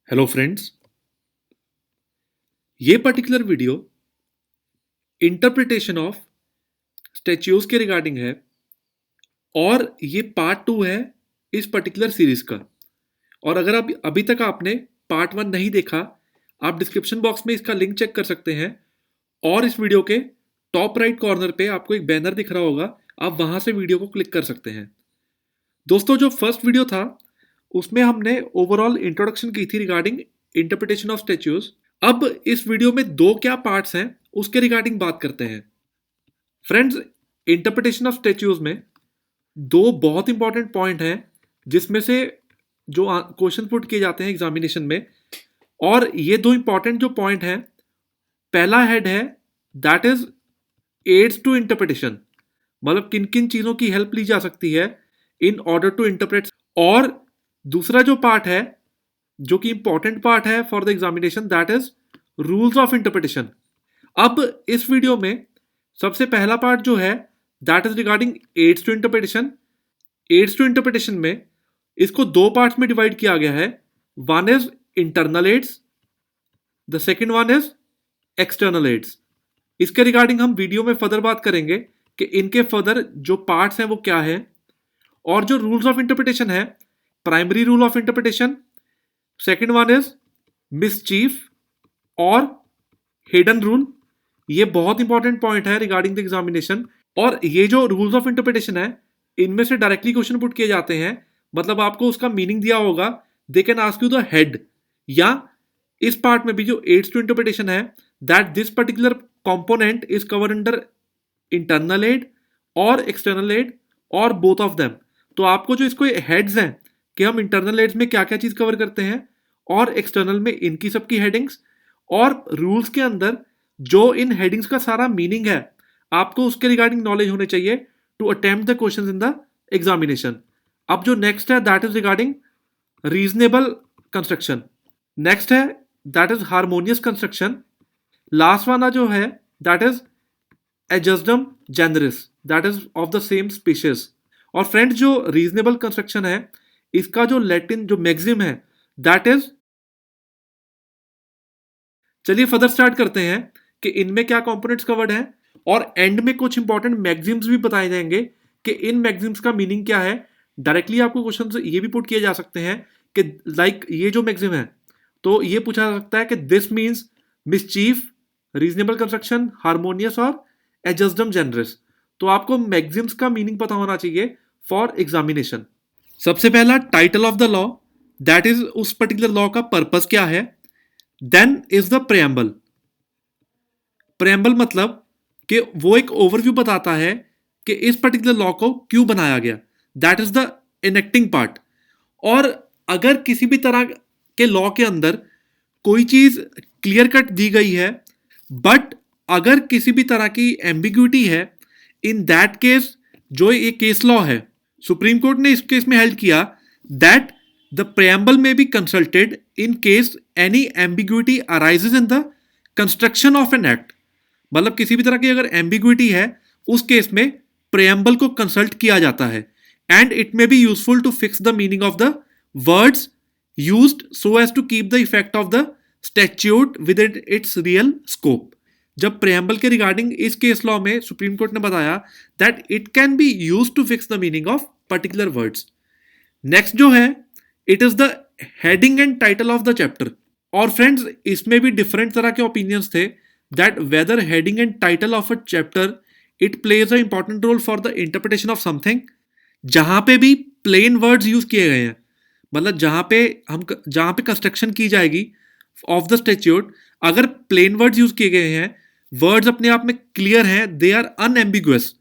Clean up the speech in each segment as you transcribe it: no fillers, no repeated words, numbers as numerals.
Hello friends, ये particular video interpretation of statues के regarding है और ये पार्ट 2 है इस पर्टिकुलर सीरीज का। और अगर आप अभी तक आपने पार्ट 1 नहीं देखा, आप डिस्क्रिप्शन बॉक्स में इसका लिंक चेक कर सकते हैं और इस वीडियो के टॉप राइट कॉर्नर पे आपको एक बैनर दिख रहा होगा, आप वहां से वीडियो को क्लिक कर सकते हैं। दोस्तों, जो फर्स्ट वीडियो था उसमें हमने ओवरऑल इंट्रोडक्शन की थी रिगार्डिंग इंटरप्रिटेशन ऑफ स्टैच्यूज। अब इस वीडियो में दो क्या पार्ट्स हैं उसके रिगार्डिंग बात करते हैं। फ्रेंड्स, इंटरप्रिटेशन ऑफ स्टैच्यूज में दो बहुत इंपॉर्टेंट पॉइंट हैं जिसमें से जो क्वेश्चन पुट किए जाते हैं एग्जामिनेशन में, और ये दो इंपॉर्टेंट जो पॉइंट हैं, पहला हेड है that is aids to interpretation, मतलब किन किन चीजों की हेल्प ली जा सकती है इन ऑर्डर टू इंटरप्रेट। और दूसरा जो पार्ट है जो कि इंपॉर्टेंट पार्ट है for the examination, that is rules of interpretation. अब इस वीडियो में सबसे पहला पार्ट जो है that is regarding aids to interpretation. Aids to interpretation में इसको दो पार्ट्स में डिवाइड किया गया है। One is internal aids, the second one is external aids. इसके रिगार्डिंग हम वीडियो में फर्दर बात करेंगे कि इनके फर्दर जो पार्ट्स हैं वो क्या है। और जो रूल्स ऑफ इंटरप्रिटेशन है, primary rule of interpretation, second one is mischief और हिडन रूल। ये बहुत इंपॉर्टेंट पॉइंट है रिगार्डिंग द एग्जामिनेशन। और ये जो रूल्स ऑफ इंटरप्रिटेशन है, इनमें से डायरेक्टली क्वेश्चन पुट किए जाते हैं, मतलब आपको उसका मीनिंग दिया होगा, they can ask you the head. या इस पार्ट में भी जो एड्स टू इंटरप्रिटेशन है, that this particular component is cover under internal aid और एक्सटर्नल एड और बोथ ऑफ देम। तो आपको जो इसको हेड्स हैं कि हम इंटरनल एड्स में क्या क्या चीज कवर करते हैं और एक्सटर्नल में इनकी सबकी हेडिंग्स, और रूल्स के अंदर जो इन हेडिंग्स का सारा मीनिंग है, आपको उसके रिगार्डिंग नॉलेज होने चाहिए to attempt the questions in the examination. अब जो नेक्स्ट है that is regarding reasonable construction. Next है that is harmonious construction. Last वाला जो है that is ejusdem generis, that is of the same species. और फ्रेंड्स, जो रीजनेबल कंस्ट्रक्शन है, इसका जो लैटिन जो मैक्सिम है दैट इज, चलिए फर्दर स्टार्ट करते हैं कि इनमें क्या कंपोनेंट्स कवर्ड हैं, और एंड में कुछ इंपॉर्टेंट मैक्सिम्स भी बताए जाएंगे कि इन मैक्सिम्स का मीनिंग क्या है। डायरेक्टली आपको क्वेश्चन ये भी पुट किए जा सकते हैं कि लाइक ये जो मैक्सिम है, तो ये पूछा जा सकता है कि this means mischief, reasonable construction, harmonious और एडजस्टम जेनरस। तो आपको मैक्सिम्स का मीनिंग पता होना चाहिए फॉर एग्जामिनेशन। सबसे पहला title of the law, that is उस पर्टिकुलर लॉ का पर्पस क्या है। Then is the preamble. Preamble मतलब कि वो एक ओवरव्यू बताता है कि इस पर्टिकुलर लॉ को क्यों बनाया गया, that is the enacting part. और अगर किसी भी तरह के लॉ के अंदर कोई चीज क्लियर कट दी गई है, बट अगर किसी भी तरह की एम्बिग्यूटी है, इन दैट केस जो ये केस लॉ है, सुप्रीम कोर्ट ने इस केस में हेल्ड किया दैट द प्रेम्बल में B consulted in case any ambiguity arises in the construction of an act. मतलब किसी भी तरह की अगर एम्बिग्यूटी है, उस केस में प्रेम्बल को कंसल्ट किया जाता है, and it may be useful to fix the meaning of the words used so as to keep the effect of the statute with its real scope. जब प्रेम्बल के regarding इस case law में Supreme Court ने बताया that it can be used to fix the meaning of particular words. Next जो है, it is the heading and title of the chapter. और friends, इसमें भी डिफरेंट तरह के ओपिनियंस थे that whether heading and title of a chapter it plays an important role for the interpretation of something। जहां पे भी प्लेन वर्ड्स यूज किए गए हैं, मतलब जहां पे कंस्ट्रक्शन की जाएगी ऑफ द स्टैट्यूट, अगर प्लेन वर्ड्स यूज किए गए हैं, वर्ड्स अपने आप में क्लियर हैं, दे आर अनएम्बिगुअस,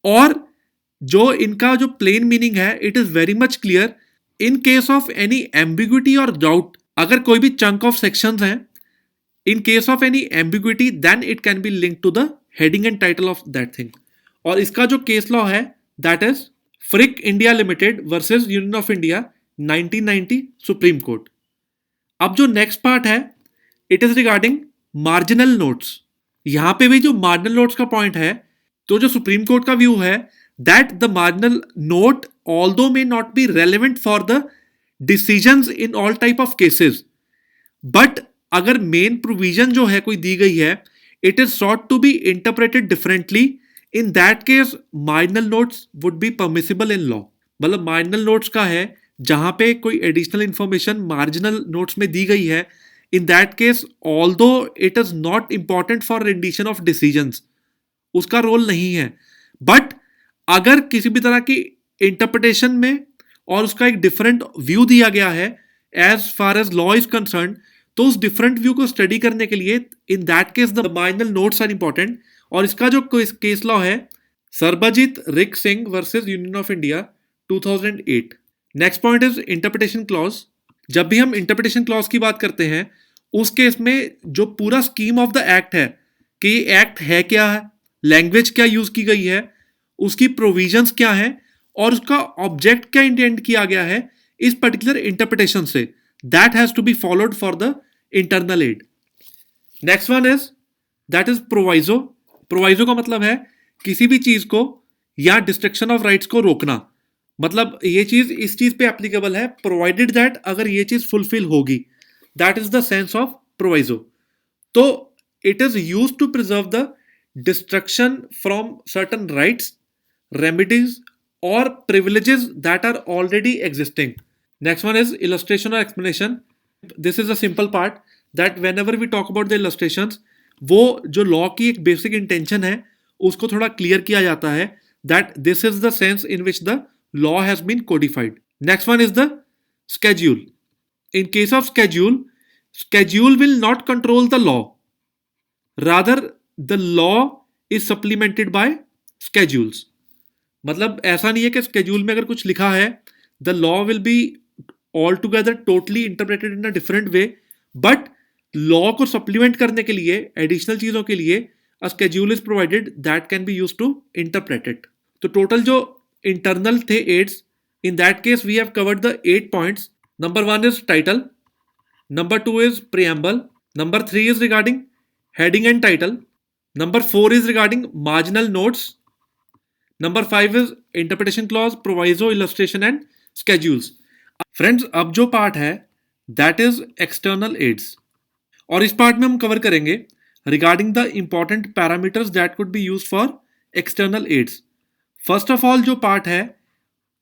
और जो इनका जो प्लेन मीनिंग है it is very much clear. In case of any ambiguity और डाउट, अगर कोई भी चंक ऑफ सेक्शंस हैं, in case of any ambiguity then it can be linked to the heading and title of that thing। और इसका जो case law है that is Frick India limited versus union of India 1990 supreme court. अब जो next part है, it is regarding marginal notes. यहां पे भी जो मार्जिनल नोट्स का पॉइंट है, तो जो सुप्रीम कोर्ट का व्यू है that the marginal note although may not be relevant for the decisions in all type of cases. But अगर मेन प्रोविजन जो है कोई दी गई है, it is sought to be interpreted differently, in that case minor notes would be permissible in law. मतलब minor notes का है जहां पे कोई एडिशनल इंफॉर्मेशन मार्जिनल नोट्स में दी गई है, इन that case although it is not important for rendition of decisions, उसका रोल नहीं है। बट अगर किसी भी तरह की इंटरप्रिटेशन में और उसका एक डिफरेंट व्यू दिया गया है as far as law is concern, तो उस डिफरेंट व्यू को स्टडी करने के लिए in that case the minor notes are important. और इसका जो केस लॉ है Sarbjit Rick Singh versus union of India 2008। Next point is interpretation clause. जब भी हम इंटरप्रिटेशन क्लॉज की बात करते हैं, उस केस में जो पूरा स्कीम ऑफ द एक्ट है कि ये एक्ट है क्या है, लैंग्वेज क्या यूज की गई है, उसकी प्रोविजंस क्या है और उसका ऑब्जेक्ट क्या इंटेंड किया गया है इस पर्टिकुलर इंटरप्रिटेशन से, that has to be followed for the internal aid. Next one is that is proviso. Proviso का मतलब है किसी भी चीज को या डिस्ट्रक्शन ऑफ राइट्स को रोकना। मतलब ये चीज इस चीज पे एप्लीकेबल है प्रोवाइडेड दैट अगर ये चीज फुलफिल होगी, that is the sense of proviso. तो it is used to preserve the destruction from certain rights, remedies or privileges that are already existing. Next one is illustration or explanation. This is a simple part that whenever we talk about the illustrations, वो जो law की एक basic intention है उसको थोड़ा clear किया जाता है, that this is the sense in which the law has been codified. Next one is the schedule. In case of schedule, schedule will not control the law. Rather, the law is supplemented by schedules. मतलब ऐसा नहीं है कि schedule में अगर कुछ लिखा है the law will be all together totally interpreted in a different way, but law को सप्लीमेंट करने के लिए एडिशनल चीजों के लिए a schedule is provided that can be used to interpret it. तो टोटल जो इंटरनल थे aids, in that case we have covered the 8 points. Number 1 is title, number 2 is preamble, number 3 is regarding heading and title, number 4 is regarding marginal notes, number 5 is interpretation clause, proviso, illustration and schedules. Friends, अब जो part है that is external ads, और इस part में हम cover करेंगे regarding the important parameters that could be used for external aids. First of all जो part है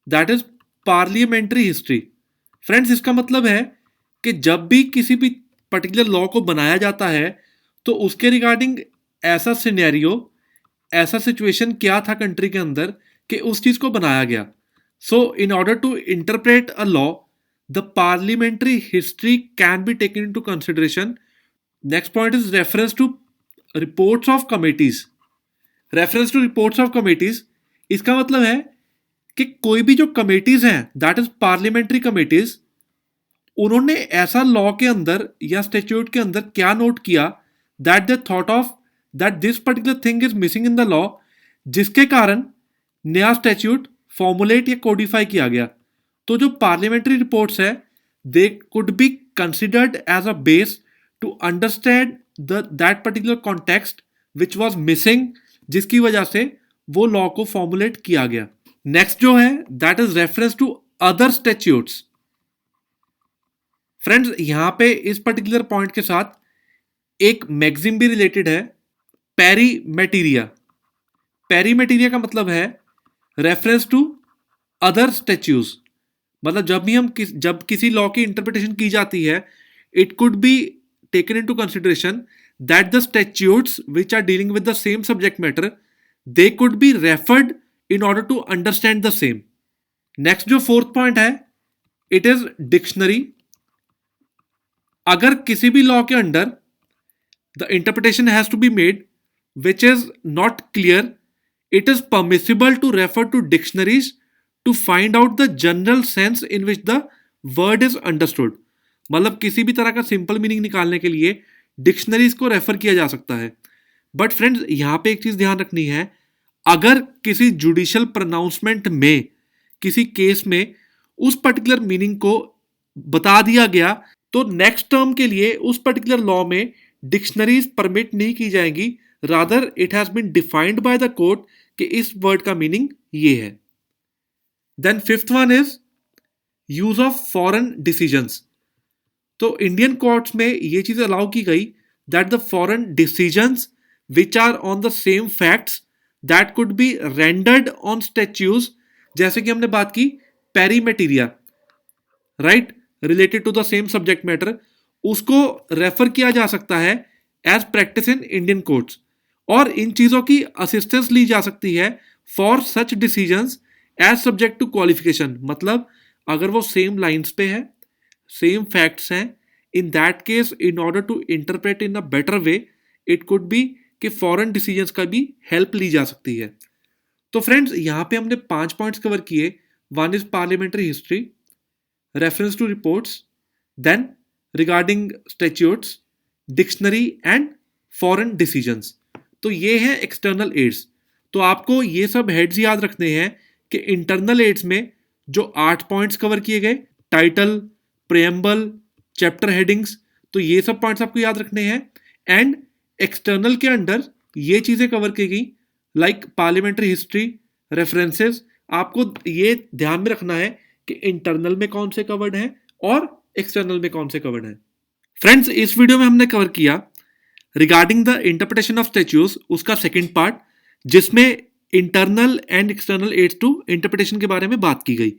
that is parliamentary history. Friends, इसका मतलब है कि जब भी किसी भी पर्टिकुलर लॉ को बनाया जाता है तो उसके रिगार्डिंग ऐसा सिनेरियो, ऐसा सिचुएशन क्या था कंट्री के अंदर कि उस चीज को बनाया गया। So in order to interpret a law, the parliamentary history can be taken into consideration. Next point is reference to reports of committees. Reference to reports of committees, इसका मतलब है कि कोई भी जो कमिटीज हैं दैट इज पार्लियामेंट्री कमिटीज, उन्होंने ऐसा लॉ के अंदर या स्टैट्यूट के अंदर क्या नोट किया that they thought of that this particular thing is missing in the law, जिसके कारण नया स्टैट्यूट फॉर्मुलेट या कोडिफाई किया गया। तो जो पार्लियामेंट्री रिपोर्ट्स है they could be considered as a base to understand that particular context which was missing, जिसकी वजह से वो लॉ को फॉर्मुलेट किया गया। नेक्स्ट जो है that is reference to other statutes. Friends, यहां पे इस पर्टिकुलर पॉइंट के साथ एक मैगजिम भी रिलेटेड है, पेरीमेटेरिया। पेरीमेटेरिया का मतलब है रेफरेंस टू अदर स्टैट्यूज। मतलब जब किसी लॉ की इंटरप्रिटेशन की जाती है, it could be taken into consideration that the statutes which are dealing with the same subject matter, they could be referred in order to understand the same. Next जो fourth point है it is dictionary. अगर किसी भी law के under the interpretation has to be made which is not clear, it is permissible to refer to dictionaries to find out the general sense in which the word is understood. मतलब किसी भी तरह का simple meaning निकालने के लिए dictionaries को refer किया जा सकता है। बट फ्रेंड्स, यहां पे एक चीज ध्यान रखनी है, अगर किसी जुडिशियल प्रोनाउंसमेंट में किसी केस में उस पर्टिकुलर मीनिंग को बता दिया गया तो नेक्स्ट टर्म के लिए उस पर्टिकुलर लॉ में डिक्शनरीज परमिट नहीं की जाएंगी, rather it has been defined by the court कि इस वर्ड का मीनिंग ये है। Then fifth one is use of foreign decisions. तो इंडियन कोर्ट्स में ये चीज अलाउ की गई that the foreign decisions which are on the same facts that could be rendered on statutes, जैसे कि हमने बात की pari materia, right, related to the same subject matter, उसको रेफर किया जा सकता है as practice in Indian courts, और इन चीजों की असिस्टेंस ली जा सकती है for such decisions as subject to qualification. मतलब अगर वो सेम लाइंस पे है, सेम फैक्ट्स हैं, in that case in order to interpret in a better way it could be कि फॉरेन डिसीजंस का भी हेल्प ली जा सकती है। तो फ्रेंड्स यहाँ पे हमने 5 पॉइंट्स कवर किए। One is parliamentary history, reference to reports, then regarding statutes, dictionary and foreign decisions. तो ये हैं एक्सटर्नल एड्स। तो आपको ये सब हेड्स याद रखने हैं कि इंटरनल एड्स में जो 8 पॉइंट्स कवर किए गए, टाइटल, प्रेम्बल, चैप्टर हेडिंग्स, तो ये सब पॉइंट्स आपको याद रखने हैं। एंड एक्सटर्नल के अंडर ये चीजें कवर की गई लाइक पार्लियामेंट्री हिस्ट्री, रेफरेंसेस। आपको ये ध्यान में रखना है कि इंटरनल में कौन से कवर्ड हैं और एक्सटर्नल में कौन से कवर्ड हैं। फ्रेंड्स, इस वीडियो में हमने कवर किया regarding the interpretation of statutes, उसका सेकंड पार्ट, जिसमें internal and external aids to interpretation के बारे में बात की गई।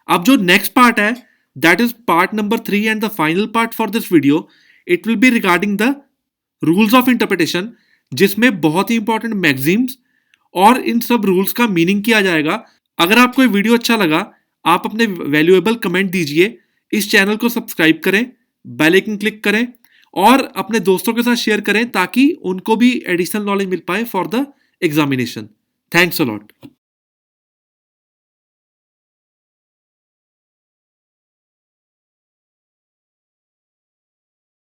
अब जो नेक्स्ट पार्ट है that is part number 3 and the final part for this video, it will be regarding the rules of interpretation, जिसमें बहुत ही इंपॉर्टेंट मैगजीम्स और इन सब रूल्स का मीनिंग किया जाएगा। अगर आपको ये वीडियो अच्छा लगा, आप अपने वैल्यूएबल कमेंट दीजिए, इस चैनल को सब्सक्राइब करें, बेल आइकन क्लिक करें और अपने दोस्तों के साथ शेयर करें ताकि उनको भी एडिशनल नॉलेज मिल पाए for the examination. Thanks a lot.